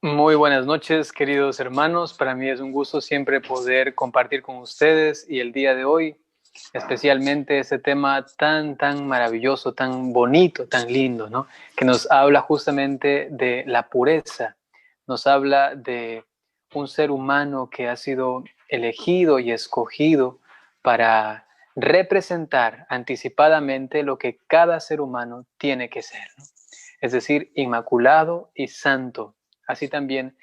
Muy buenas noches, queridos hermanos. Para mí es un gusto siempre poder compartir con ustedes y el día de hoy, especialmente ese tema tan maravilloso, tan bonito, tan lindo, ¿no? Que nos habla justamente de la pureza, nos habla de un ser humano que ha sido elegido y escogido para representar anticipadamente lo que cada ser humano tiene que ser, ¿no? Es decir, inmaculado y santo. Así también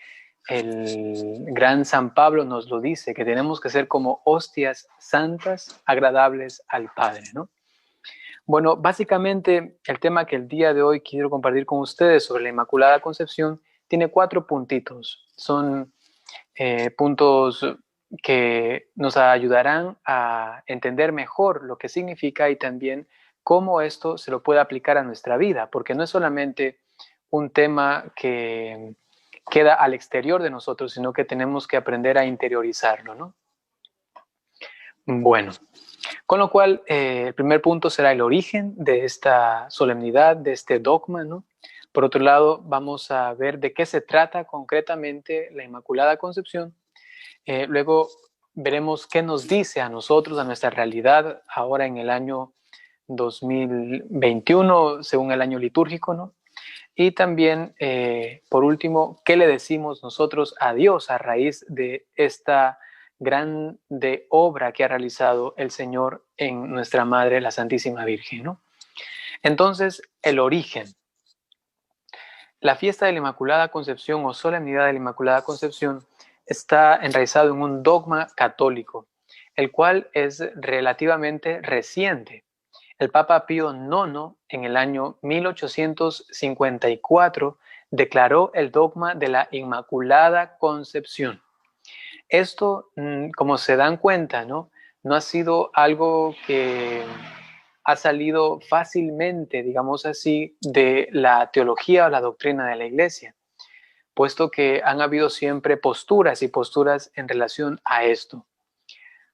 el gran San Pablo nos lo dice, que tenemos que ser como hostias santas, agradables al Padre, ¿no? Bueno, básicamente el tema que el día de hoy quiero compartir con ustedes sobre la Inmaculada Concepción tiene 4 puntitos. Son puntos que nos ayudarán a entender mejor lo que significa y también cómo esto se lo puede aplicar a nuestra vida, porque no es solamente un tema que queda al exterior de nosotros, sino que tenemos que aprender a interiorizarlo, ¿no? Bueno, con lo cual el primer punto será el origen de esta solemnidad, de este dogma, ¿no? Por otro lado, vamos a ver de qué se trata concretamente la Inmaculada Concepción. Luego veremos qué nos dice a nosotros, a nuestra realidad, ahora en el año 2021, según el año litúrgico, ¿no? Y también, por último, ¿qué le decimos nosotros a Dios a raíz de esta grande obra que ha realizado el Señor en nuestra Madre, la Santísima Virgen, ¿no? Entonces, el origen. La fiesta de la Inmaculada Concepción o solemnidad de la Inmaculada Concepción está enraizado en un dogma católico, el cual es relativamente reciente. El Papa Pío IX, en el año 1854, declaró el dogma de la Inmaculada Concepción. Esto, como se dan cuenta, no ha sido algo que ha salido fácilmente, digamos así, de la teología o la doctrina de la Iglesia, puesto que han habido siempre posturas y posturas en relación a esto.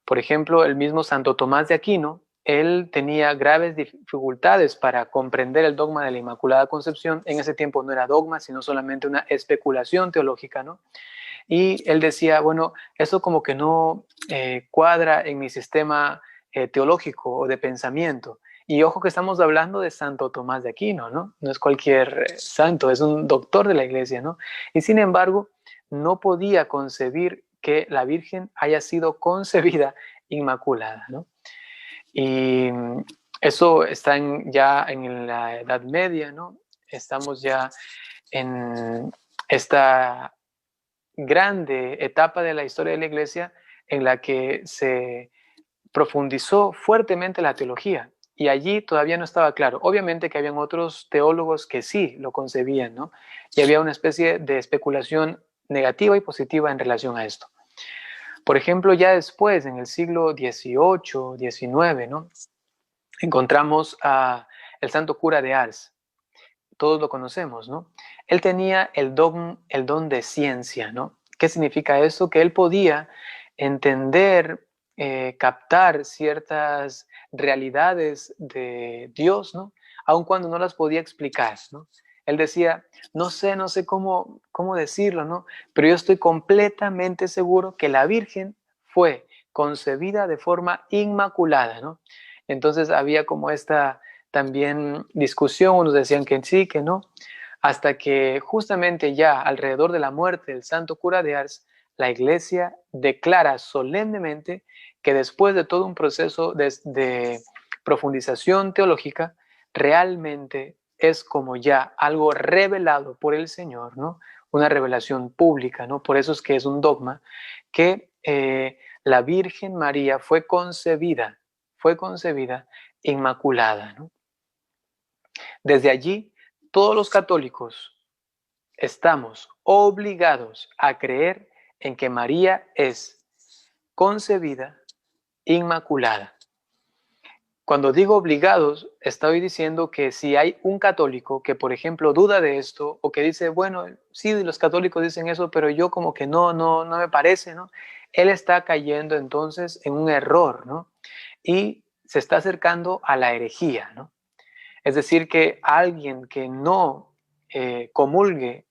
Por ejemplo, el mismo Santo Tomás de Aquino, él tenía graves dificultades para comprender el dogma de la Inmaculada Concepción. En ese tiempo no era dogma, sino solamente una especulación teológica, ¿no? Y él decía, bueno, eso como que no cuadra en mi sistema teológico o de pensamiento. Y ojo que estamos hablando de Santo Tomás de Aquino, ¿no? No es cualquier santo, es un doctor de la iglesia, ¿no? Y sin embargo, no podía concebir que la Virgen haya sido concebida inmaculada, ¿no? Y eso está ya en la Edad Media, ¿no? Estamos ya en esta grande etapa de la historia de la Iglesia en la que se profundizó fuertemente la teología y allí todavía no estaba claro. Obviamente que habían otros teólogos que sí lo concebían, ¿no? Y había una especie de especulación negativa y positiva en relación a esto. Por ejemplo, ya después, en el siglo XVIII, XIX, ¿no? Encontramos a el santo cura de Ars. Todos lo conocemos, ¿no? Él tenía el don de ciencia, ¿no? ¿Qué significa eso? Que él podía entender, captar ciertas realidades de Dios, ¿no? Aun cuando no las podía explicar, ¿no? Él decía, no sé cómo decirlo, ¿no? Pero yo estoy completamente seguro que la Virgen fue concebida de forma inmaculada, ¿no? Entonces había como esta también discusión, unos decían que sí, que no, hasta que justamente ya alrededor de la muerte del santo cura de Ars, la iglesia declara solemnemente que después de todo un proceso de profundización teológica, realmente es como ya algo revelado por el Señor, ¿no? Una revelación pública, ¿no? Por eso es que es un dogma que la Virgen María fue concebida inmaculada, ¿no? Desde allí, todos los católicos estamos obligados a creer en que María es concebida inmaculada. Cuando digo obligados, estoy diciendo que si hay un católico que, por ejemplo, duda de esto o que dice, bueno, sí, los católicos dicen eso, pero yo como que no me parece, ¿no? Él está cayendo entonces en un error, ¿no? Y se está acercando a la herejía, ¿no? Es decir, que alguien que no comulgue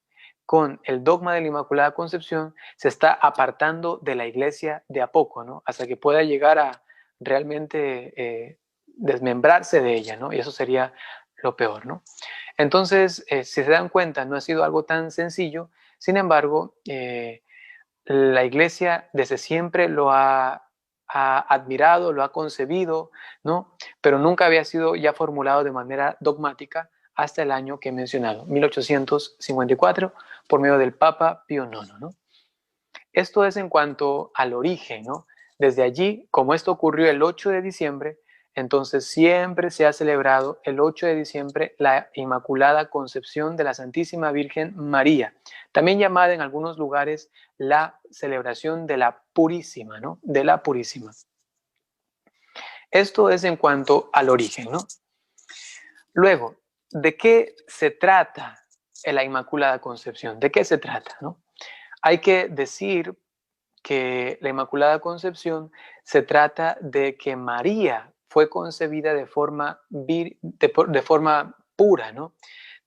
con el dogma de la Inmaculada Concepción se está apartando de la iglesia de a poco, ¿no? Hasta que pueda llegar a realmente desmembrarse de ella, ¿no? Y eso sería lo peor, ¿no? Entonces, si se dan cuenta, no ha sido algo tan sencillo. Sin embargo, la iglesia desde siempre ha admirado, lo ha concebido, ¿no? Pero nunca había sido ya formulado de manera dogmática hasta el año que he mencionado, 1854, por medio del Papa Pío IX, ¿no? Esto es en cuanto al origen, ¿no? Desde allí, como esto ocurrió el 8 de diciembre, entonces siempre se ha celebrado el 8 de diciembre la Inmaculada Concepción de la Santísima Virgen María, también llamada en algunos lugares la celebración de la Purísima, ¿no? De la Purísima. Esto es en cuanto al origen, ¿no? Luego, ¿de qué se trata la Inmaculada Concepción? ¿De qué se trata, no? Hay que decir que la Inmaculada Concepción se trata de que María fue concebida de forma pura, ¿no?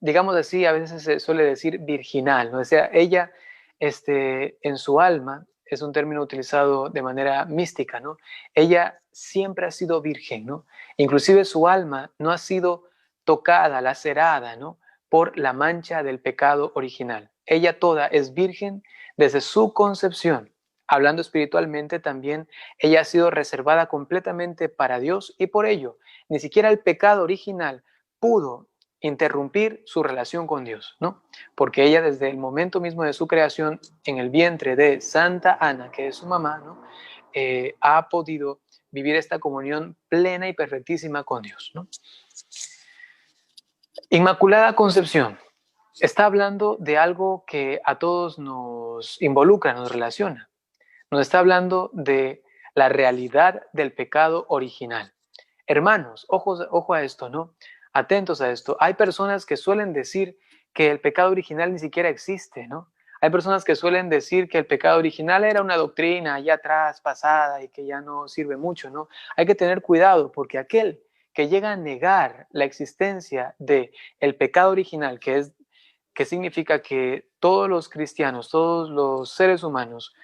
Digamos así, a veces se suele decir virginal, ¿no? O sea, ella en su alma, es un término utilizado de manera mística, ¿no? Ella siempre ha sido virgen, ¿no? Inclusive su alma no ha sido tocada, lacerada, ¿no? Por la mancha del pecado original. Ella toda es virgen desde su concepción. Hablando espiritualmente también, ella ha sido reservada completamente para Dios y por ello ni siquiera el pecado original pudo interrumpir su relación con Dios, ¿no? Porque ella desde el momento mismo de su creación en el vientre de Santa Ana, que es su mamá, ¿no? Ha podido vivir esta comunión plena y perfectísima con Dios, ¿no? Inmaculada Concepción. Está hablando de algo que a todos nos involucra, nos relaciona. Nos está hablando de la realidad del pecado original. Hermanos, ojo a esto, ¿no? Atentos a esto. Hay personas que suelen decir que el pecado original ni siquiera existe, ¿no? Hay personas que suelen decir que el pecado original era una doctrina allá atrás, pasada, y que ya no sirve mucho, ¿no? Hay que tener cuidado porque aquel que llega a negar la existencia del pecado original, que significa que todos los cristianos, todos los seres humanos,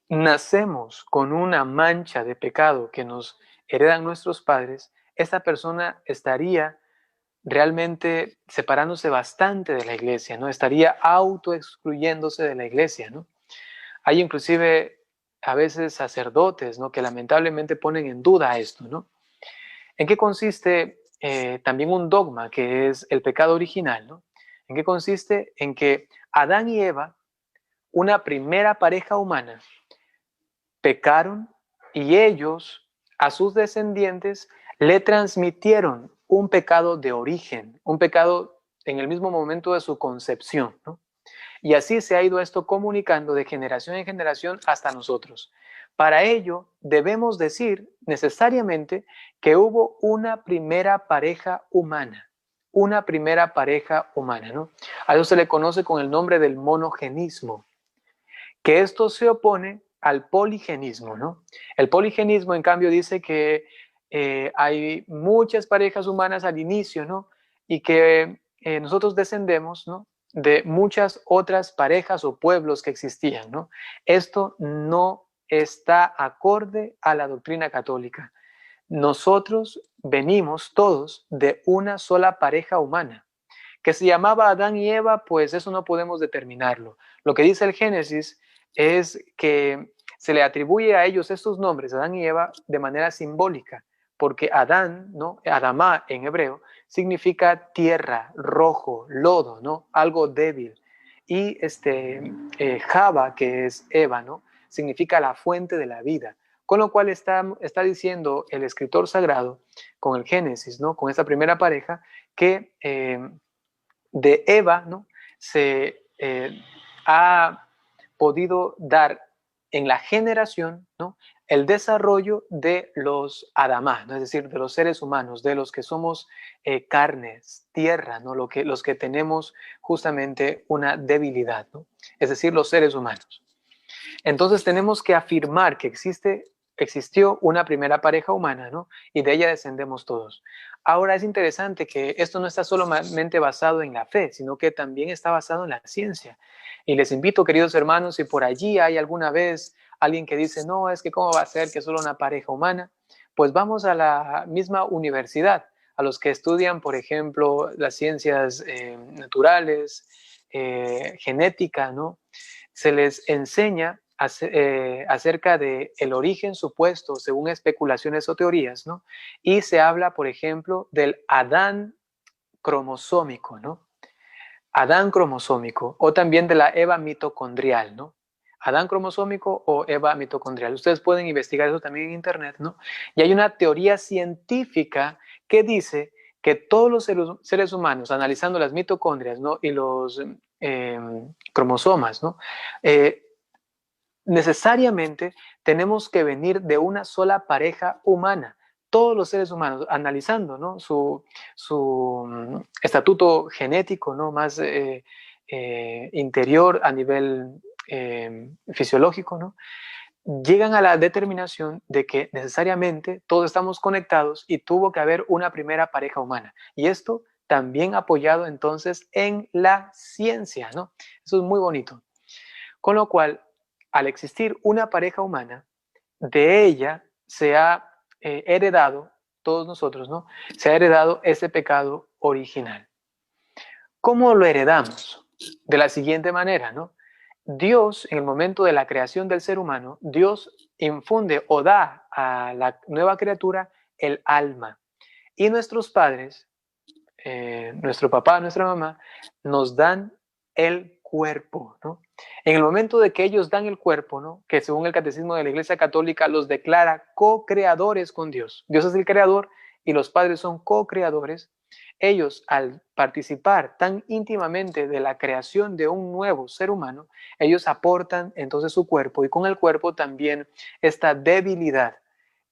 nacemos con una mancha de pecado que nos heredan nuestros padres, esta persona estaría realmente separándose bastante de la iglesia, ¿no? Estaría autoexcluyéndose de la iglesia, ¿no? Hay inclusive a veces sacerdotes, ¿no? Que lamentablemente ponen en duda esto, ¿no? ¿En qué consiste también un dogma que es el pecado original, ¿no? ¿En qué consiste? En que Adán y Eva, una primera pareja humana, pecaron y ellos a sus descendientes le transmitieron un pecado de origen, un pecado en el mismo momento de su concepción, ¿no? Y así se ha ido esto comunicando de generación en generación hasta nosotros. Para ello, debemos decir necesariamente que hubo una primera pareja humana, ¿no? A eso se le conoce con el nombre del monogenismo, que esto se opone al poligenismo, ¿no? El poligenismo, en cambio, dice que hay muchas parejas humanas al inicio, ¿no? Y que nosotros descendemos, ¿no? De muchas otras parejas o pueblos que existían, ¿no? Esto no está acorde a la doctrina católica. Nosotros venimos todos de una sola pareja humana. Que se llamaba Adán y Eva, pues eso no podemos determinarlo. Lo que dice el Génesis es que se le atribuye a ellos estos nombres, Adán y Eva, de manera simbólica, porque Adán, ¿no? Adamá en hebreo, significa tierra, rojo, lodo, ¿no? Algo débil. Y Java, que es Eva, ¿no? Significa la fuente de la vida. Con lo cual está diciendo el escritor sagrado con el Génesis, ¿no? Con esta primera pareja, que de Eva, ¿no? Se ha podido dar en la generación, ¿no? El desarrollo de los Adamá, ¿no? Es decir, de los seres humanos, de los que somos carnes, tierra, ¿no? Los que tenemos justamente una debilidad, ¿no? Es decir, los seres humanos. Entonces tenemos que afirmar que existió una primera pareja humana, ¿no? Y de ella descendemos todos. Ahora es interesante que esto no está solamente basado en la fe, sino que también está basado en la ciencia. Y les invito, queridos hermanos, si por allí hay alguna vez alguien que dice, no, es que cómo va a ser que solo una pareja humana, pues vamos a la misma universidad, a los que estudian, por ejemplo, las ciencias naturales, genética, ¿no? Se les enseña acerca del origen supuesto, según especulaciones o teorías, ¿no? Y se habla, por ejemplo, del Adán cromosómico, ¿no? Adán cromosómico, o también de la Eva mitocondrial, ¿no? Adán cromosómico o Eva mitocondrial. Ustedes pueden investigar eso también en internet, ¿no? Y hay una teoría científica que dice que todos los seres humanos, analizando las mitocondrias, ¿no? Y los cromosomas, ¿no? Necesariamente tenemos que venir de una sola pareja humana. Todos los seres humanos, analizando, ¿no? su estatuto genético, ¿no? Más interior a nivel fisiológico, ¿no? Llegan a la determinación de que necesariamente todos estamos conectados y tuvo que haber una primera pareja humana. Y esto también apoyado entonces en la ciencia, ¿no? Eso es muy bonito. Con lo cual, al existir una pareja humana, de ella se ha heredado, todos nosotros, ¿no? Se ha heredado ese pecado original. ¿Cómo lo heredamos? De la siguiente manera, ¿no? Dios, en el momento de la creación del ser humano, Dios infunde o da a la nueva criatura el alma. Y nuestros padres, nuestro papá, nuestra mamá, nos dan el cuerpo, ¿no? En el momento de que ellos dan el cuerpo, ¿no? Que según el catecismo de la Iglesia Católica los declara co-creadores con Dios. Dios es el creador y los padres son co-creadores. Ellos, al participar tan íntimamente de la creación de un nuevo ser humano, ellos aportan entonces su cuerpo y con el cuerpo también esta debilidad.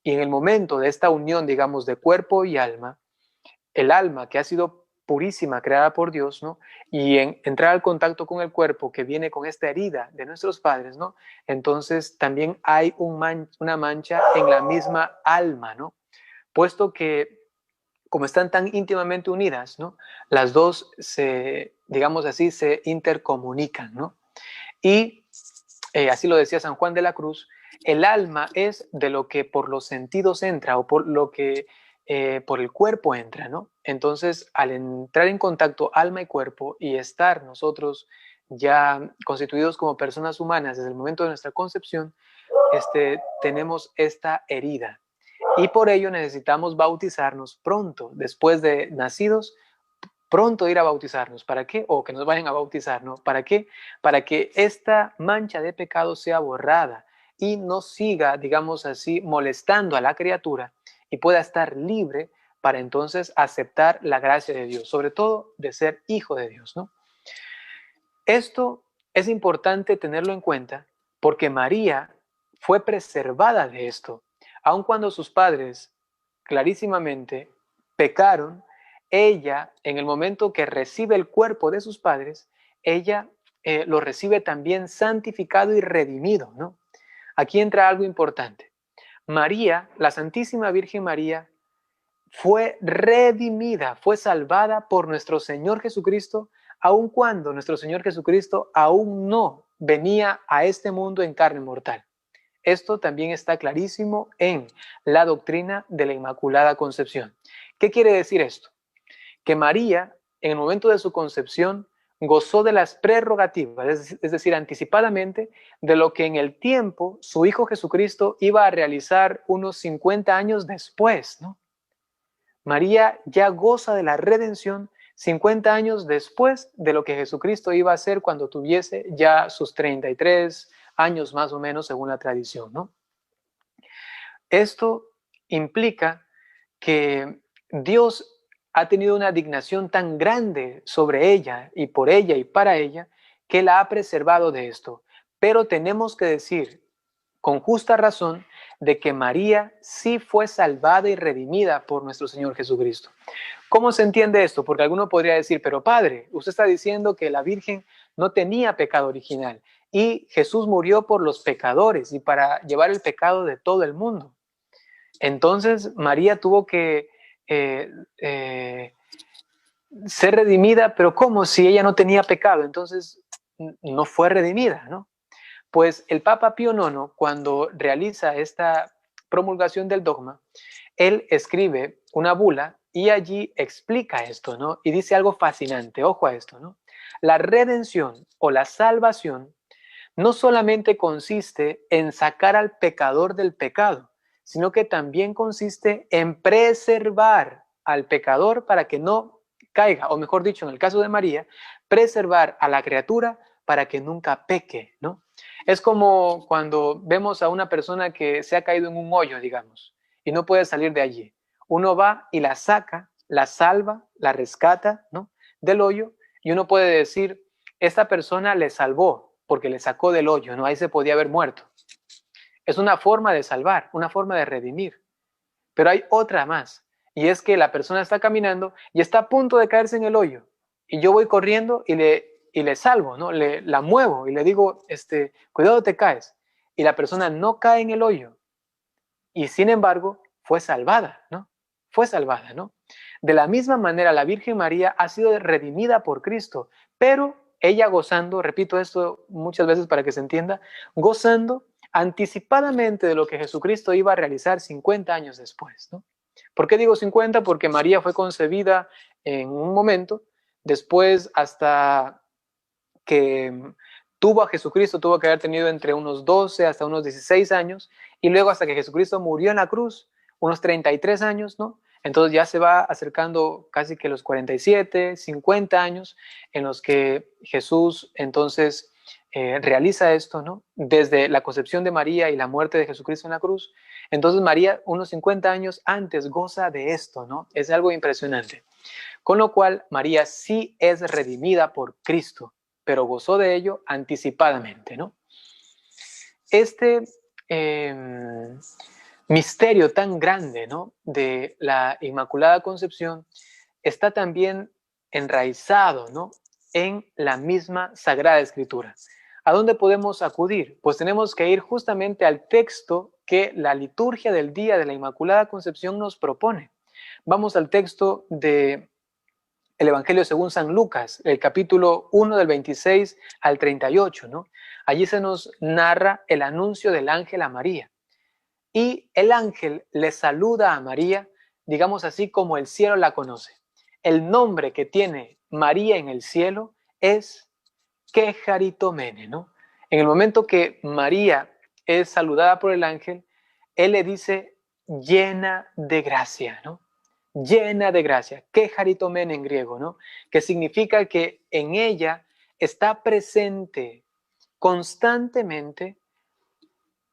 Y en el momento de esta unión, digamos, de cuerpo y alma, el alma que ha sido purísima, creada por Dios, ¿no? Y en entrar al contacto con el cuerpo que viene con esta herida de nuestros padres, ¿no? Entonces también hay una mancha en la misma alma, ¿no? Puesto que como están tan íntimamente unidas, ¿no? Las dos se, digamos así, se intercomunican, ¿no? Y así lo decía San Juan de la Cruz, el alma es de lo que por los sentidos entra o por lo que por el cuerpo entra, ¿no? Entonces, al entrar en contacto alma y cuerpo y estar nosotros ya constituidos como personas humanas desde el momento de nuestra concepción, tenemos esta herida. Y por ello necesitamos bautizarnos pronto, después de nacidos, pronto ir a bautizarnos. ¿Para qué? O que nos vayan a bautizar, ¿no? ¿Para qué? Para que esta mancha de pecado sea borrada y no siga, digamos así, molestando a la criatura y pueda estar libre para entonces aceptar la gracia de Dios, sobre todo de ser hijo de Dios, ¿no? Esto es importante tenerlo en cuenta porque María fue preservada de esto, aun cuando sus padres clarísimamente pecaron. Ella, en el momento que recibe el cuerpo de sus padres, ella lo recibe también santificado y redimido, ¿no? Aquí entra algo importante. María, la Santísima Virgen María, fue redimida, fue salvada por nuestro Señor Jesucristo, aun cuando nuestro Señor Jesucristo aún no venía a este mundo en carne mortal. Esto también está clarísimo en la doctrina de la Inmaculada Concepción. ¿Qué quiere decir esto? Que María, en el momento de su concepción, gozó de las prerrogativas, es decir, anticipadamente, de lo que en el tiempo su Hijo Jesucristo iba a realizar unos 50 años después, ¿no? María ya goza de la redención 50 años después de lo que Jesucristo iba a hacer cuando tuviese ya sus 33 años más o menos según la tradición, ¿no? Esto implica que Dios ha tenido una dignación tan grande sobre ella y para ella que la ha preservado de esto. Pero tenemos que decir con justa razón de que María sí fue salvada y redimida por nuestro Señor Jesucristo. ¿Cómo se entiende esto? Porque alguno podría decir, pero padre, usted está diciendo que la Virgen no tenía pecado original y Jesús murió por los pecadores y para llevar el pecado de todo el mundo. Entonces María tuvo que ser redimida, pero ¿cómo? Si ella no tenía pecado, entonces no fue redimida, ¿no? Pues el Papa Pío IX, cuando realiza esta promulgación del dogma, él escribe una bula y allí explica esto, ¿no? Y dice algo fascinante, ojo a esto, ¿no? La redención o la salvación no solamente consiste en sacar al pecador del pecado, sino que también consiste en preservar al pecador para que no caiga, o mejor dicho, en el caso de María, preservar a la criatura para que nunca peque, ¿no? Es como cuando vemos a una persona que se ha caído en un hoyo, digamos, y no puede salir de allí. Uno va y la saca, la salva, la rescata, ¿no? Del hoyo, y uno puede decir, esta persona le salvó porque le sacó del hoyo, ¿no? Ahí se podía haber muerto. Es una forma de salvar, una forma de redimir. Pero hay otra más, y es que la persona está caminando y está a punto de caerse en el hoyo, y yo voy corriendo y le salvo, ¿no? La muevo y le digo, cuidado, te caes. Y la persona no cae en el hoyo, y sin embargo fue salvada, ¿no? Fue salvada, ¿no? De la misma manera, la Virgen María ha sido redimida por Cristo, pero ella gozando, repito esto muchas veces para que se entienda, gozando anticipadamente de lo que Jesucristo iba a realizar 50 años después, ¿no? ¿Por qué digo 50? Porque María fue concebida en un momento, después hasta que tuvo a Jesucristo, tuvo que haber tenido entre unos 12 hasta unos 16 años, y luego hasta que Jesucristo murió en la cruz, unos 33 años, ¿no? Entonces ya se va acercando casi que los 47, 50 años en los que Jesús entonces realiza esto, ¿no? Desde la concepción de María y la muerte de Jesucristo en la cruz. Entonces María, unos 50 años antes, goza de esto, ¿no? Es algo impresionante. Con lo cual, María sí es redimida por Cristo, pero gozó de ello anticipadamente, ¿no? Este misterio tan grande, ¿no?, de la Inmaculada Concepción está también enraizado, ¿no?, en la misma Sagrada Escritura. ¿A dónde podemos acudir? Pues tenemos que ir justamente al texto que la liturgia del día de la Inmaculada Concepción nos propone. Vamos al texto de el Evangelio según San Lucas, el capítulo 1 del 26 al 38, ¿no? Allí se nos narra el anuncio del ángel a María. Y el ángel le saluda a María, digamos así como el cielo la conoce. El nombre que tiene María en el cielo es Quejaritomene, ¿no? En el momento que María es saludada por el ángel, él le dice llena de gracia, ¿no? Llena de gracia, Quejaritomene en griego, ¿no? Que significa que en ella está presente constantemente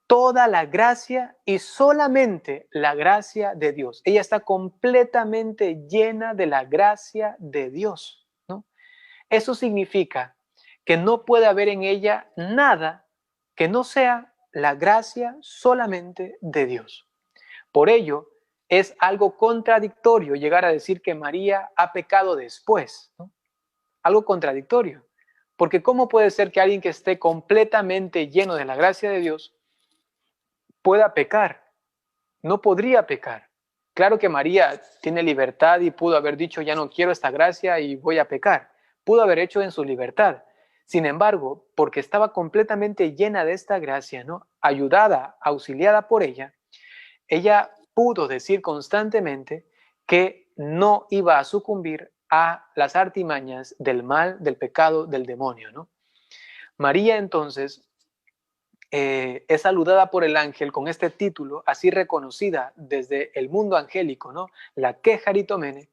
toda la gracia y solamente la gracia de Dios. Ella está completamente llena de la gracia de Dios, ¿no? Eso significa que no puede haber en ella nada que no sea la gracia solamente de Dios. Por ello, es algo contradictorio llegar a decir que María ha pecado después, ¿no? Algo contradictorio. Porque ¿cómo puede ser que alguien que esté completamente lleno de la gracia de Dios pueda pecar? No podría pecar. Claro que María tiene libertad y pudo haber dicho, ya no quiero esta gracia y voy a pecar. Pudo haber hecho en su libertad. Sin embargo, porque estaba completamente llena de esta gracia, ¿no?, ayudada, auxiliada por ella pudo decir constantemente que no iba a sucumbir a las artimañas del mal, del pecado, del demonio, ¿no? María entonces es saludada por el ángel con este título, así reconocida desde el mundo angélico, ¿no?, la Quejaritomene.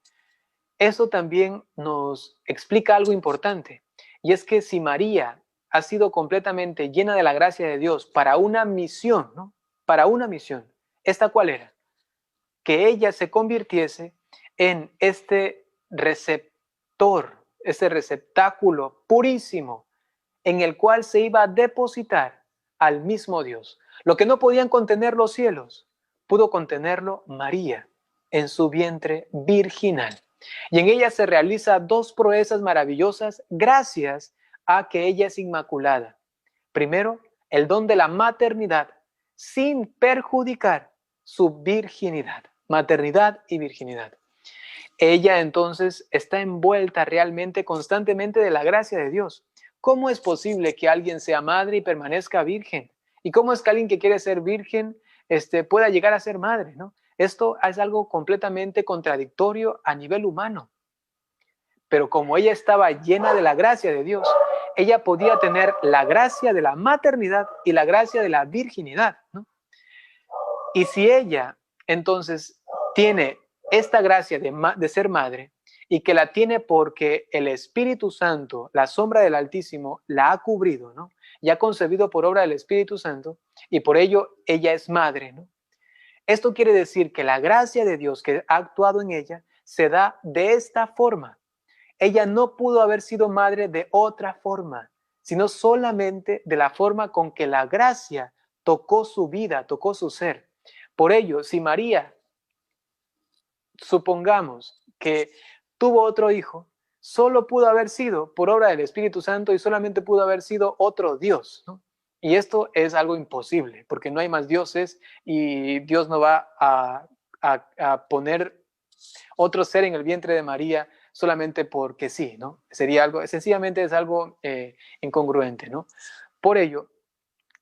Eso también nos explica algo importante, y es que si María ha sido completamente llena de la gracia de Dios para una misión, ¿no?, para una misión, ¿esta cuál era? Que ella se convirtiese en este receptor, este receptáculo purísimo en el cual se iba a depositar al mismo Dios. Lo que no podían contener los cielos, pudo contenerlo María en su vientre virginal. Y en ella se realiza dos proezas maravillosas gracias a que ella es inmaculada. Primero, el don de la maternidad sin perjudicar su virginidad, maternidad y virginidad. ella entonces está envuelta realmente constantemente de la gracia de Dios. ¿Cómo es posible que alguien sea madre y permanezca virgen? ¿Y cómo es que alguien que quiere ser virgen pueda llegar a ser madre, ¿no? Esto es algo completamente contradictorio a nivel humano. Pero como ella estaba llena de la gracia de Dios, ella podía tener la gracia de la maternidad y la gracia de la virginidad, ¿no? Y si ella entonces tiene esta gracia de ser madre y que la tiene porque el Espíritu Santo, la sombra del Altísimo, la ha cubrido, ¿no? Y ha concebido por obra del Espíritu Santo y por ello ella es madre, ¿no? Esto quiere decir que la gracia de Dios que ha actuado en ella se da de esta forma. Ella no pudo haber sido madre de otra forma, sino solamente de la forma con que la gracia tocó su vida, tocó su ser. Por ello, si María, supongamos que tuvo otro hijo, solo pudo haber sido por obra del Espíritu Santo y solamente pudo haber sido otro Dios, ¿no? Y esto es algo imposible, porque no hay más dioses y Dios no va a poner otro ser en el vientre de María solamente porque sí, ¿no? Sería algo, sencillamente es algo incongruente, ¿no? Por ello,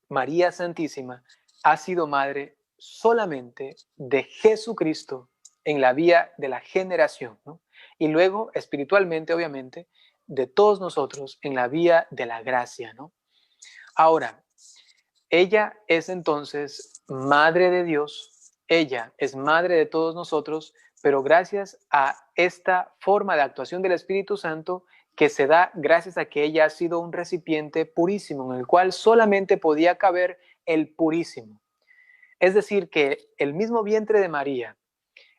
María Santísima ha sido madre solamente de Jesucristo en la vía de la generación, ¿no? Y luego, espiritualmente, obviamente, de todos nosotros en la vía de la gracia, ¿no? Ahora, ella es entonces madre de Dios, ella es madre de todos nosotros, pero gracias a esta forma de actuación del Espíritu Santo que se da gracias a que ella ha sido un recipiente purísimo en el cual solamente podía caber el purísimo. Es decir, que el mismo vientre de María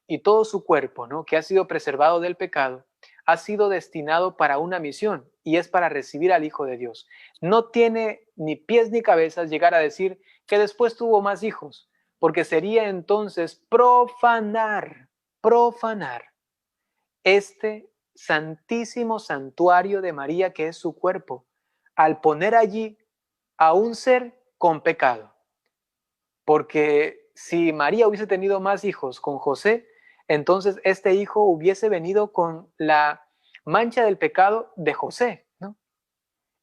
y todo su cuerpo, ¿no?, que ha sido preservado del pecado, ha sido destinado para una misión y es para recibir al Hijo de Dios. No tiene ni pies ni cabezas llegar a decir que después tuvo más hijos, porque sería entonces profanar este santísimo santuario de María que es su cuerpo, al poner allí a un ser con pecado. Porque si María hubiese tenido más hijos con José, entonces este hijo hubiese venido con la mancha del pecado de José, ¿no?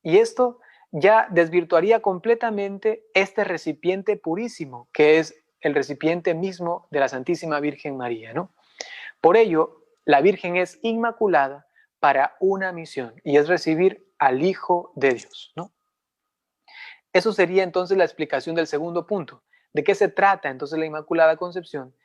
Y esto ya desvirtuaría completamente este recipiente purísimo, que es el recipiente mismo de la Santísima Virgen María, ¿no? Por ello, la Virgen es inmaculada para una misión y es recibir al Hijo de Dios, ¿no? Eso sería entonces la explicación del segundo punto. ¿De qué se trata entonces la Inmaculada Concepción?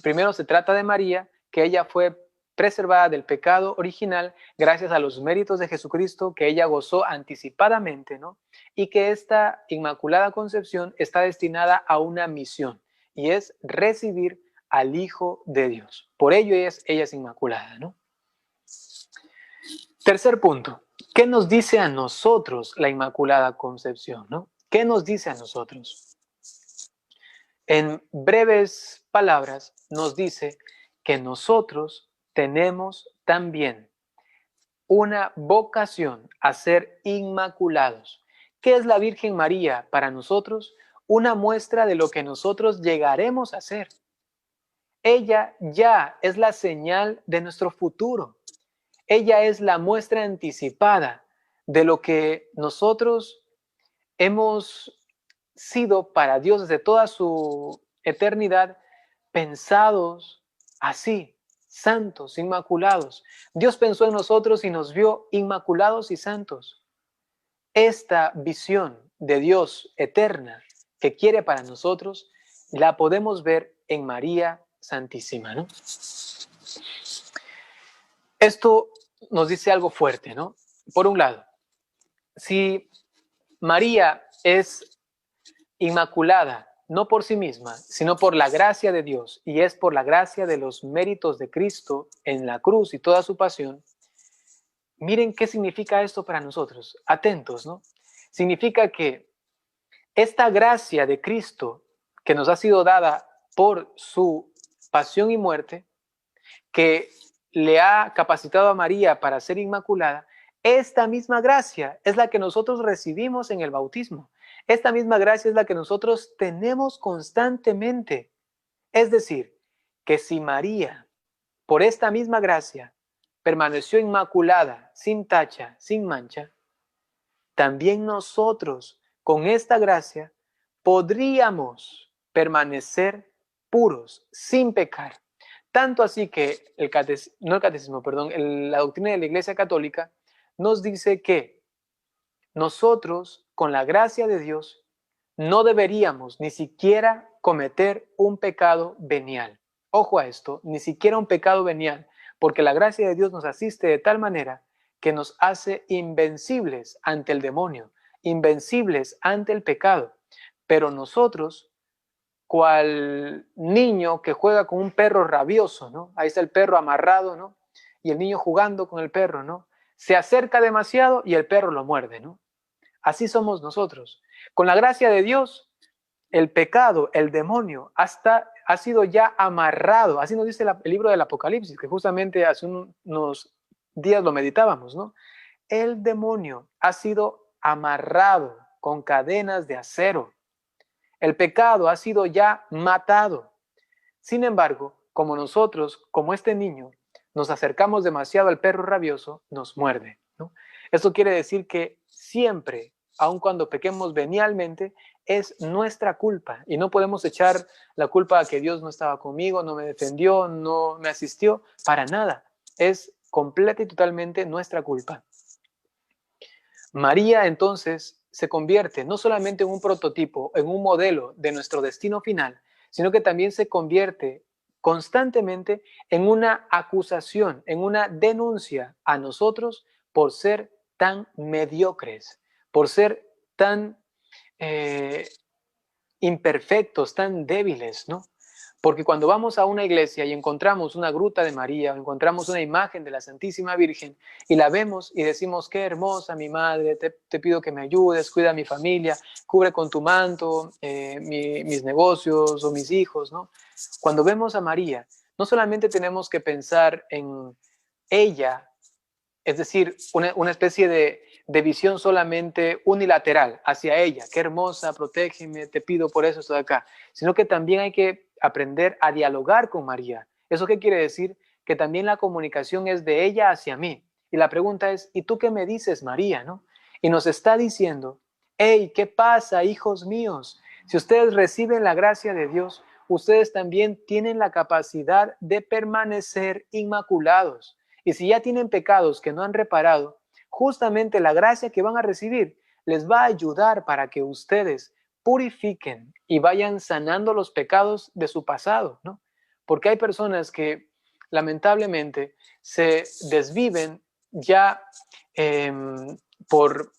Primero se trata de María, que ella fue preservada del pecado original gracias a los méritos de Jesucristo que ella gozó anticipadamente, ¿no? Y que esta Inmaculada Concepción está destinada a una misión y es recibir al Hijo de Dios. Por ello ella es inmaculada, ¿no? Tercer punto. ¿Qué nos dice a nosotros la Inmaculada Concepción, ¿no? ¿Qué nos dice a nosotros? En breves palabras, nos dice que nosotros tenemos también una vocación a ser inmaculados. ¿Qué es la Virgen María para nosotros? Una muestra de lo que nosotros llegaremos a ser. Ella ya es la señal de nuestro futuro. Ella es la muestra anticipada de lo que nosotros hemos sido para Dios desde toda su eternidad, pensados así, santos, inmaculados. Dios pensó en nosotros y nos vio inmaculados y santos. Esta visión de Dios eterna que quiere para nosotros, la podemos ver en María Santísima, ¿no? Esto nos dice algo fuerte, ¿no? Por un lado, si María es inmaculada, no por sí misma, sino por la gracia de Dios, y es por la gracia de los méritos de Cristo en la cruz y toda su pasión, miren qué significa esto para nosotros. Atentos, ¿no? Significa que esta gracia de Cristo que nos ha sido dada por su pasión y muerte, que le ha capacitado a María para ser inmaculada, esta misma gracia es la que nosotros recibimos en el bautismo. Esta misma gracia es la que nosotros tenemos constantemente. Es decir, que si María por esta misma gracia, permaneció inmaculada, sin tacha, sin mancha, también nosotros, con esta gracia, podríamos permanecer puros, sin pecar. Tanto así que la doctrina de la Iglesia Católica nos dice que nosotros, con la gracia de Dios, no deberíamos ni siquiera cometer un pecado venial. Ojo a esto, ni siquiera un pecado venial, porque la gracia de Dios nos asiste de tal manera que nos hace invencibles ante el demonio, invencibles ante el pecado. Pero nosotros, cual niño que juega con un perro rabioso, ¿no? Ahí está el perro amarrado, ¿no? Y el niño jugando con el perro, ¿no? Se acerca demasiado y el perro lo muerde, ¿no? Así somos nosotros. Con la gracia de Dios, el pecado, el demonio, ha sido ya amarrado. Así nos dice el libro del Apocalipsis, que justamente hace unos días lo meditábamos, ¿no? El demonio ha sido amarrado con cadenas de acero. El pecado ha sido ya matado. Sin embargo, como nosotros, como este niño, nos acercamos demasiado al perro rabioso, nos muerde, ¿no? Esto quiere decir que siempre, aun cuando pequemos venialmente, es nuestra culpa y no podemos echar la culpa a que Dios no estaba conmigo, no me defendió, no me asistió, para nada. Es completa y totalmente nuestra culpa. María entonces se convierte no solamente en un prototipo, en un modelo de nuestro destino final, sino que también se convierte constantemente en una acusación, en una denuncia a nosotros por ser tan mediocres, por ser tan imperfectos, tan débiles, ¿no? Porque cuando vamos a una iglesia y encontramos una gruta de María o encontramos una imagen de la Santísima Virgen y la vemos y decimos, qué hermosa mi madre, te pido que me ayudes, cuida a mi familia, cubre con tu manto mis negocios o mis hijos, ¿no? Cuando vemos a María, no solamente tenemos que pensar en ella, es decir, una especie de visión solamente unilateral hacia ella. Qué hermosa, protégeme, te pido por eso estoy acá. Sino que también hay que aprender a dialogar con María. ¿Eso qué quiere decir? Que también la comunicación es de ella hacia mí. Y la pregunta es, ¿y tú qué me dices, María? ¿No? Y nos está diciendo, hey, ¿qué pasa, hijos míos? Si ustedes reciben la gracia de Dios, ustedes también tienen la capacidad de permanecer inmaculados. Y si ya tienen pecados que no han reparado, justamente la gracia que van a recibir les va a ayudar para que ustedes purifiquen y vayan sanando los pecados de su pasado, ¿no? Porque hay personas que lamentablemente se desviven ya eh, por,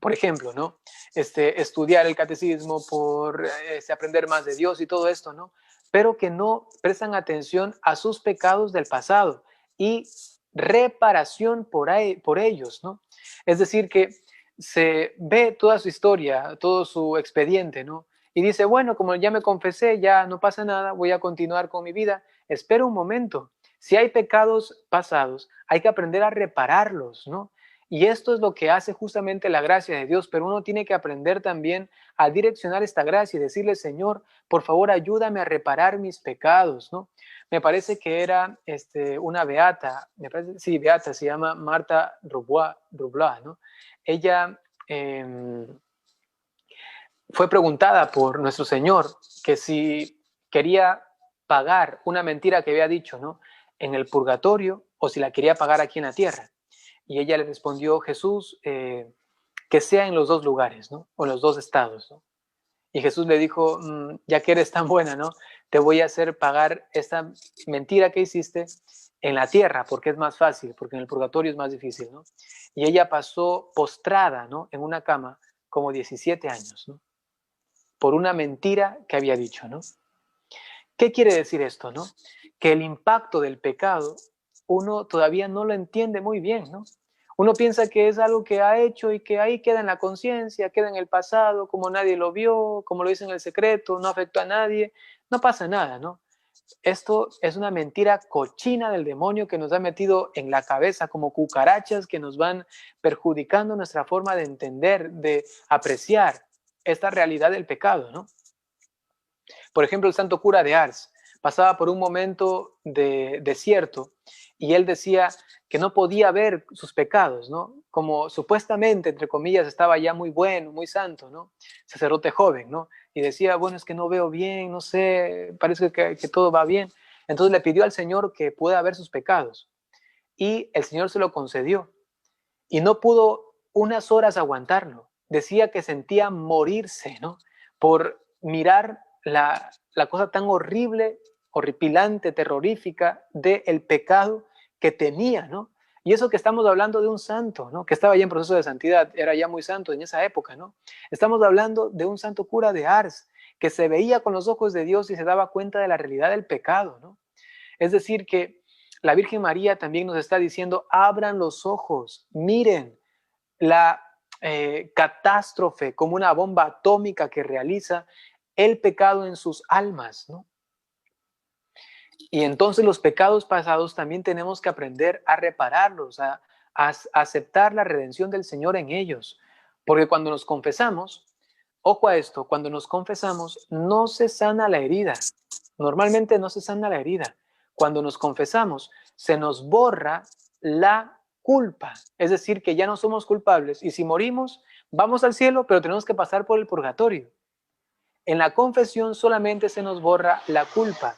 por ejemplo, ¿no? Estudiar el catecismo, por aprender más de Dios y todo esto, ¿no? Pero que no prestan atención a sus pecados del pasado y reparación por ellos, ¿no? Es decir, que se ve toda su historia, todo su expediente, ¿no? Y dice, bueno, como ya me confesé, ya no pasa nada, voy a continuar con mi vida. Espera un momento. Si hay pecados pasados, hay que aprender a repararlos, ¿no? Y esto es lo que hace justamente la gracia de Dios, pero uno tiene que aprender también a direccionar esta gracia y decirle, Señor, por favor, ayúdame a reparar mis pecados, ¿no? Me parece que era una beata, sí, beata, se llama Marta Rublois, ¿no? Ella fue preguntada por nuestro Señor que si quería pagar una mentira que había dicho, ¿no? En el purgatorio o si la quería pagar aquí en la tierra. Y ella le respondió, Jesús, que sea en los dos lugares, ¿no? O en los dos estados, ¿no? Y Jesús le dijo, ya que eres tan buena, ¿no? Te voy a hacer pagar esta mentira que hiciste en la tierra, porque es más fácil, porque en el purgatorio es más difícil, ¿no? Y ella pasó postrada, ¿no? En una cama como 17 años, ¿no? Por una mentira que había dicho, ¿no? ¿Qué quiere decir esto, no? Que el impacto del pecado uno todavía no lo entiende muy bien, ¿no? Uno piensa que es algo que ha hecho y que ahí queda en la conciencia, queda en el pasado, como nadie lo vio, como lo dice en el secreto, no afectó a nadie, no pasa nada, ¿no? Esto es una mentira cochina del demonio que nos ha metido en la cabeza como cucarachas que nos van perjudicando nuestra forma de entender, de apreciar esta realidad del pecado, ¿no? Por ejemplo, el santo cura de Ars. pasaba por un momento de desierto y él decía que no podía ver sus pecados, ¿no? Como supuestamente, entre comillas, estaba ya muy bueno, muy santo, ¿no? Sacerdote joven, ¿no? Y decía, bueno, es que no veo bien, no sé, parece que todo va bien. Entonces le pidió al Señor que pueda ver sus pecados y el Señor se lo concedió y no pudo unas horas aguantarlo. Decía que sentía morirse, ¿no? Por mirar la cosa tan horrible, horripilante, terrorífica del pecado que tenía, ¿no? Y eso que estamos hablando de un santo, ¿no? Que estaba ya en proceso de santidad, era ya muy santo en esa época, ¿no? Estamos hablando de un santo cura de Ars, que se veía con los ojos de Dios y se daba cuenta de la realidad del pecado, ¿no? Es decir, que la Virgen María también nos está diciendo, abran los ojos, miren la catástrofe como una bomba atómica que realiza el pecado en sus almas, ¿no? Y entonces los pecados pasados también tenemos que aprender a repararlos, a aceptar la redención del Señor en ellos. Porque cuando nos confesamos, ojo a esto, cuando nos confesamos no se sana la herida. Normalmente no se sana la herida. Cuando nos confesamos, se nos borra la culpa. Es decir, que ya no somos culpables y si morimos, vamos al cielo, pero tenemos que pasar por el purgatorio. En la confesión solamente se nos borra la culpa.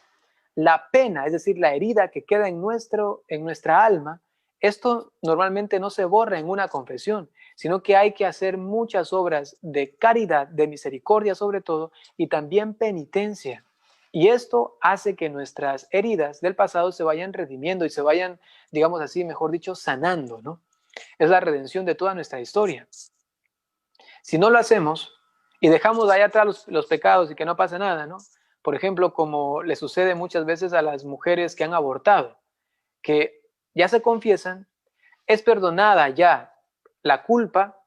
La pena, es decir, la herida que queda en nuestra alma, esto normalmente no se borra en una confesión, sino que hay que hacer muchas obras de caridad, de misericordia sobre todo, y también penitencia. Y esto hace que nuestras heridas del pasado se vayan redimiendo y se vayan, digamos así, mejor dicho, sanando, ¿no? Es la redención de toda nuestra historia. Si no lo hacemos y dejamos allá atrás los pecados y que no pasa nada, ¿no? Por ejemplo, como le sucede muchas veces a las mujeres que han abortado, que ya se confiesan, es perdonada ya la culpa,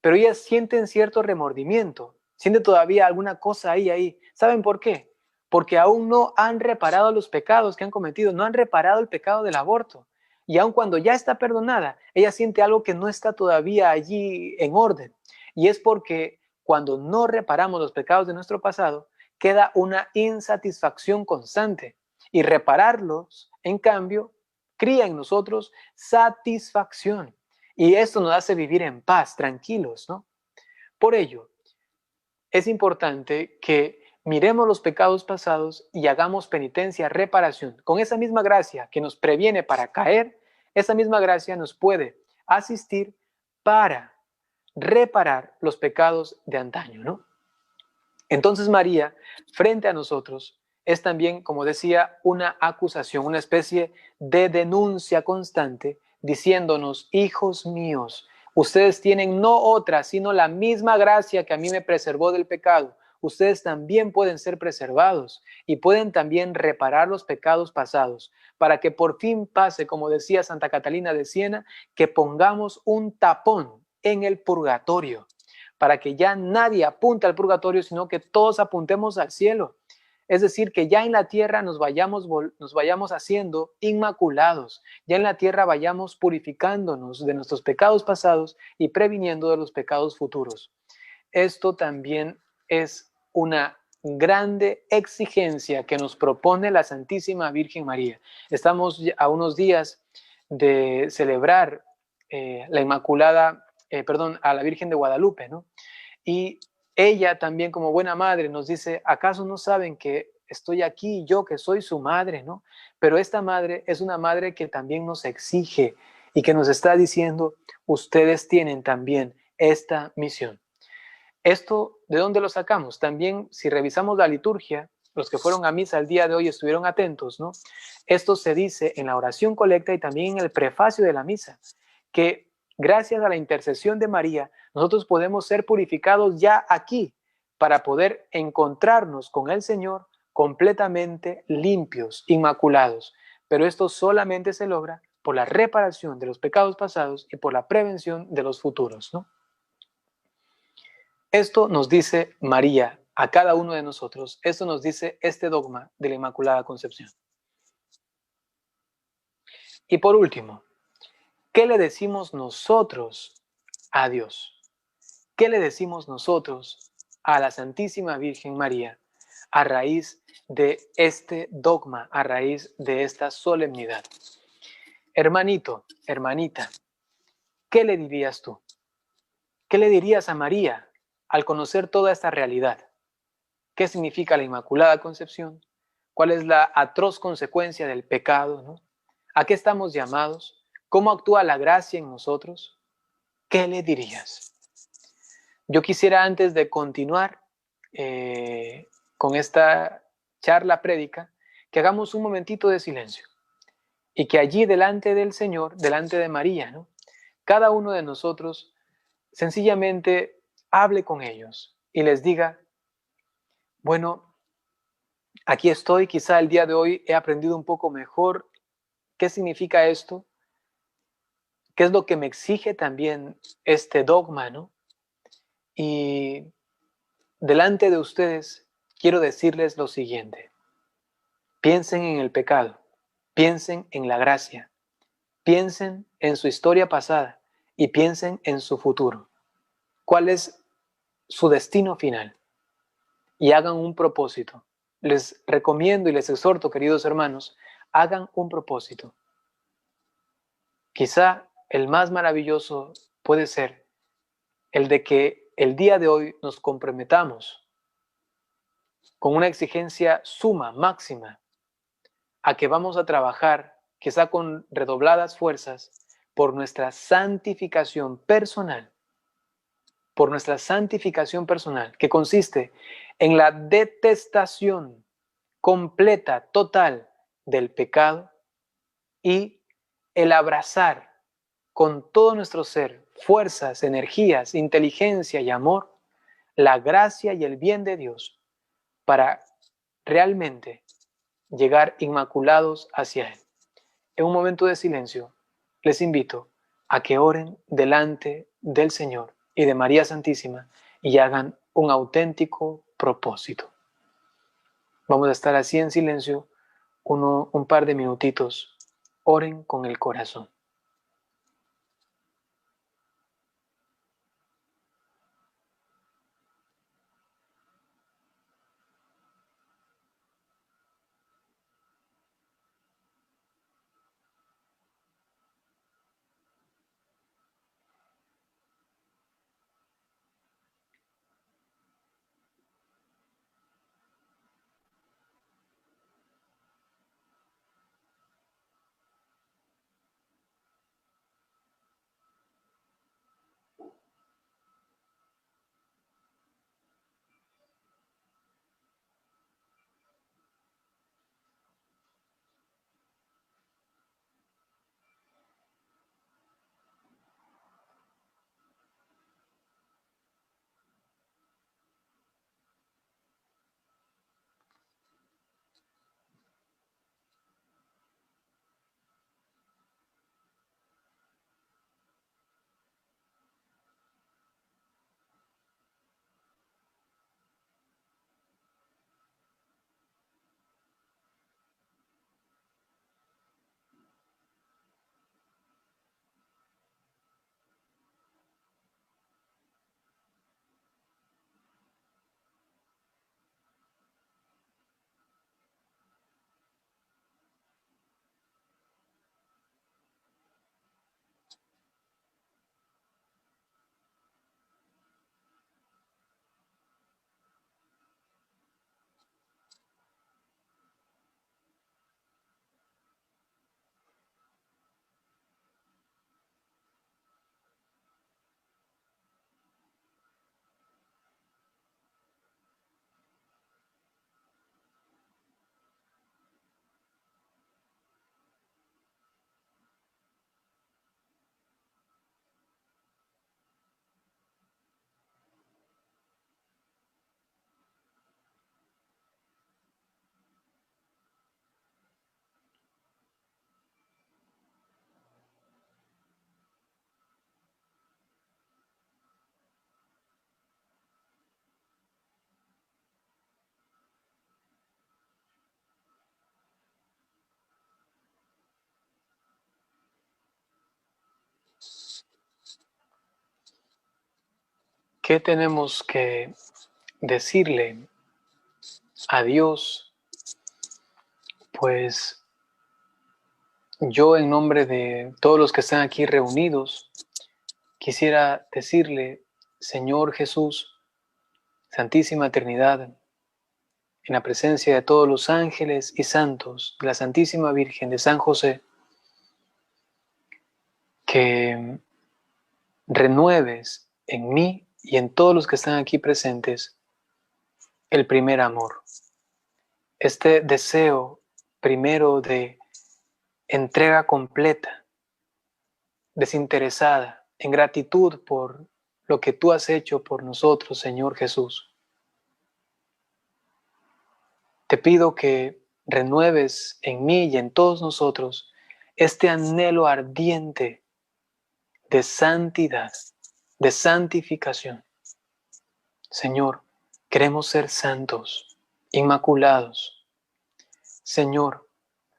pero ellas sienten cierto remordimiento, sienten todavía alguna cosa ahí. ¿Saben por qué? Porque aún no han reparado los pecados que han cometido, no han reparado el pecado del aborto. Y aun cuando ya está perdonada, ella siente algo que no está todavía allí en orden. Y es porque cuando no reparamos los pecados de nuestro pasado, queda una insatisfacción constante. Y repararlos, en cambio, cría en nosotros satisfacción. Y esto nos hace vivir en paz, tranquilos, ¿no? Por ello, es importante que miremos los pecados pasados y hagamos penitencia, reparación. Con esa misma gracia que nos previene para caer, esa misma gracia nos puede asistir para reparar los pecados de antaño, ¿no? Entonces María, frente a nosotros, es también, como decía, una acusación, una especie de denuncia constante, diciéndonos, hijos míos, ustedes tienen no otra, sino la misma gracia que a mí me preservó del pecado. Ustedes también pueden ser preservados y pueden también reparar los pecados pasados, para que por fin pase, como decía Santa Catalina de Siena, que pongamos un tapón en el purgatorio para que ya nadie apunte al purgatorio, sino que todos apuntemos al cielo. Es decir, que ya en la tierra nos vayamos haciendo inmaculados, ya en la tierra vayamos purificándonos de nuestros pecados pasados y previniendo de los pecados futuros. Esto también es una grande exigencia que nos propone la Santísima Virgen María. Estamos a unos días de celebrar la Inmaculada, a la Virgen de Guadalupe, ¿no? Y ella también como buena madre nos dice, ¿acaso no saben que estoy aquí, yo que soy su madre, ¿no? Pero esta madre es una madre que también nos exige y que nos está diciendo, ustedes tienen también esta misión. ¿Esto de dónde lo sacamos? También si revisamos la liturgia, los que fueron a misa el día de hoy estuvieron atentos, ¿no? Esto se dice en la oración colecta y también en el prefacio de la misa, que gracias a la intercesión de María, nosotros podemos ser purificados ya aquí para poder encontrarnos con el Señor completamente limpios, inmaculados. Pero esto solamente se logra por la reparación de los pecados pasados y por la prevención de los futuros, ¿no? Esto nos dice María a cada uno de nosotros. Esto nos dice este dogma de la Inmaculada Concepción. Y por último, ¿qué le decimos nosotros a Dios? ¿Qué le decimos nosotros a la Santísima Virgen María a raíz de este dogma, a raíz de esta solemnidad. Hermanito, hermanita, ¿qué le dirías tú? ¿Qué le dirías a María al conocer toda esta realidad? ¿Qué significa la Inmaculada Concepción? ¿Cuál es la atroz consecuencia del pecado, ¿no? ¿A qué estamos llamados? ¿Cómo actúa la gracia en nosotros? ¿Qué le dirías? Yo quisiera, antes de continuar con esta charla prédica, que hagamos un momentito de silencio y que allí delante del Señor, delante de María, ¿no?, cada uno de nosotros sencillamente hable con ellos y les diga: bueno, aquí estoy, quizá el día de hoy he aprendido un poco mejor qué significa esto, qué es lo que me exige también este dogma, ¿no? Y delante de ustedes quiero decirles lo siguiente: piensen en el pecado, piensen en la gracia, piensen en su historia pasada y piensen en su futuro. ¿Cuál es su destino final? Y hagan un propósito. Les recomiendo y les exhorto, queridos hermanos, hagan un propósito. Quizá el más maravilloso puede ser el de que el día de hoy nos comprometamos con una exigencia suma, máxima, a que vamos a trabajar, quizá con redobladas fuerzas, por nuestra santificación personal, que consiste en la detestación completa, total del pecado y el abrazar con todo nuestro ser fuerzas, energías, inteligencia y amor, la gracia y el bien de Dios para realmente llegar inmaculados hacia Él. En un momento de silencio, les invito a que oren delante del Señor y de María Santísima y hagan un auténtico propósito. Vamos a estar así en silencio un par de minutitos. Oren con el corazón. ¿Qué tenemos que decirle a Dios, pues yo en nombre de todos los que están aquí reunidos, quisiera decirle, Señor Jesús, Santísima Trinidad, en la presencia de todos los ángeles y santos, de la Santísima Virgen de San José, que renueves en mí y en todos los que están aquí presentes el primer amor. Este deseo primero de entrega completa, desinteresada, en gratitud por lo que tú has hecho por nosotros, Señor Jesús. Te pido que renueves en mí y en todos nosotros este anhelo ardiente de santidad, de santificación. Señor, queremos ser santos, inmaculados. Señor,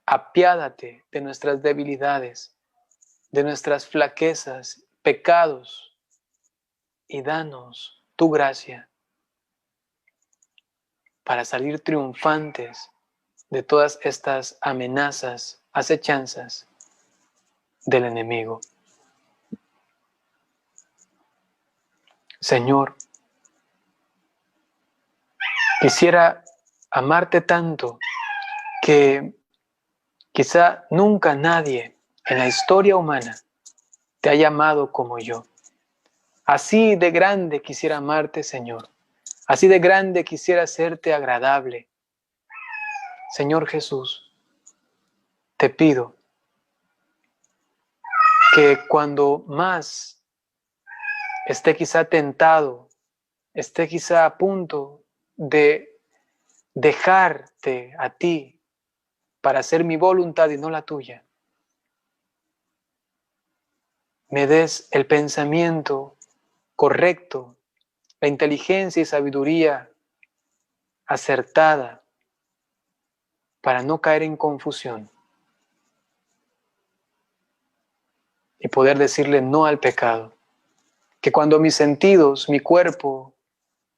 apiádate de nuestras debilidades, de nuestras flaquezas, pecados, y danos tu gracia para salir triunfantes de todas estas amenazas, acechanzas del enemigo. Señor, quisiera amarte tanto que quizá nunca nadie en la historia humana te haya amado como yo. Así de grande quisiera amarte, Señor. Así de grande quisiera hacerte agradable. Señor Jesús, te pido que cuando más esté quizá tentado, esté quizá a punto de dejarte a ti para hacer mi voluntad y no la tuya, me des el pensamiento correcto, la inteligencia y sabiduría acertada para no caer en confusión y poder decirle no al pecado. Que cuando mis sentidos, mi cuerpo,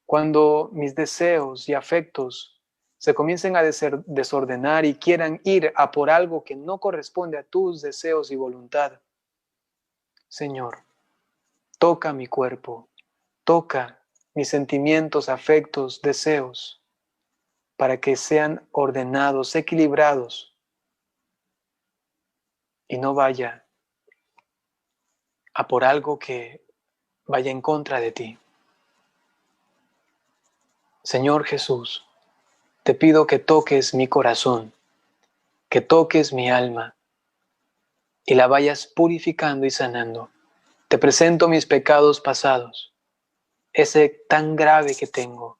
cuando mis deseos y afectos se comiencen a desordenar y quieran ir a por algo que no corresponde a tus deseos y voluntad, Señor, toca mi cuerpo, toca mis sentimientos, afectos, deseos, para que sean ordenados, equilibrados y no vaya a por algo que vaya en contra de ti. Señor Jesús, te pido que toques mi corazón, que toques mi alma y la vayas purificando y sanando. Te presento mis pecados pasados, ese tan grave que tengo,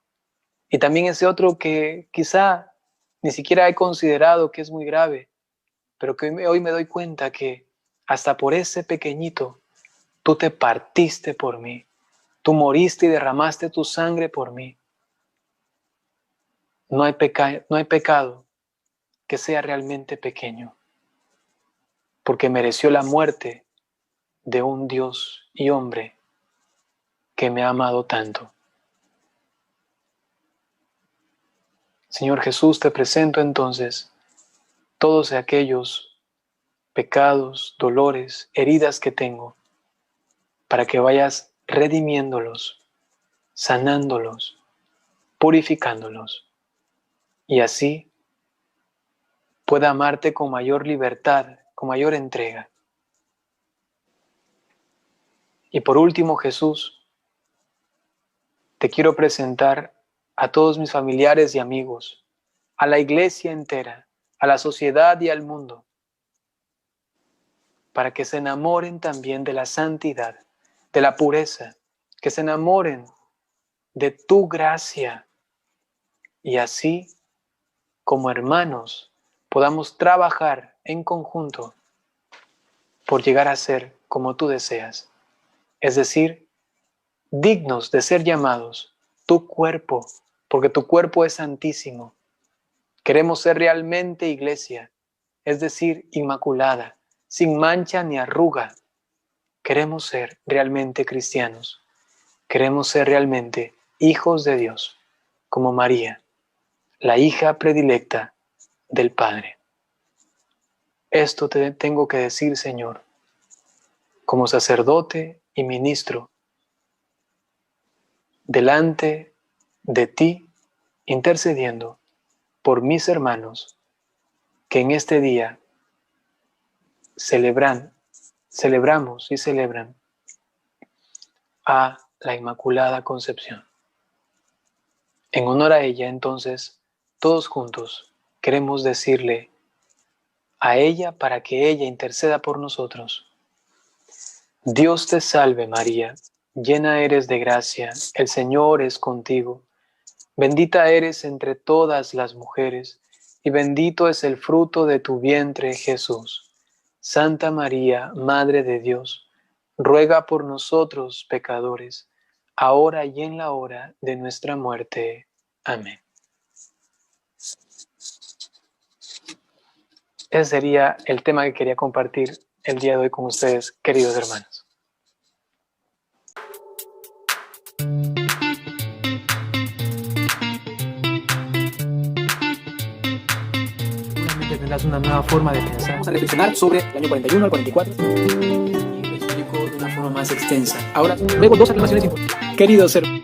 y también ese otro que quizá ni siquiera he considerado que es muy grave, pero que hoy me doy cuenta que hasta por ese pequeñito tú te partiste por mí, tú moriste y derramaste tu sangre por mí. No hay pecado que sea realmente pequeño, porque mereció la muerte de un Dios y hombre que me ha amado tanto. Señor Jesús, te presento entonces todos aquellos pecados, dolores, heridas que tengo, para que vayas redimiéndolos, sanándolos, purificándolos, y así pueda amarte con mayor libertad, con mayor entrega. Y por último, Jesús, te quiero presentar a todos mis familiares y amigos, a la iglesia entera, a la sociedad y al mundo, para que se enamoren también de la santidad, de la pureza, que se enamoren de tu gracia y así, como hermanos, podamos trabajar en conjunto por llegar a ser como tú deseas, es decir, dignos de ser llamados tu cuerpo, porque tu cuerpo es santísimo. Queremos ser realmente iglesia, es decir, inmaculada, sin mancha ni arruga. Queremos ser realmente cristianos. Queremos ser realmente hijos de Dios, como María, la hija predilecta del Padre. Esto te tengo que decir, Señor, como sacerdote y ministro, delante de ti, intercediendo por mis hermanos que en este día celebramos y celebran a la Inmaculada Concepción. En honor a ella, entonces, todos juntos queremos decirle a ella para que ella interceda por nosotros. Dios te salve María, llena eres de gracia, el Señor es contigo. Bendita eres entre todas las mujeres, y bendito es el fruto de tu vientre, Jesús. Santa María, Madre de Dios, ruega por nosotros pecadores, ahora y en la hora de nuestra muerte. Amén. Ese sería el tema que quería compartir el día de hoy con ustedes, queridos hermanos. Seguramente tendrás una nueva forma de pensar. Vamos a reflexionar sobre el año 41 al 44 y lo explico de una forma más extensa. Ahora, luego dos afirmaciones importantes. Queridos hermanos,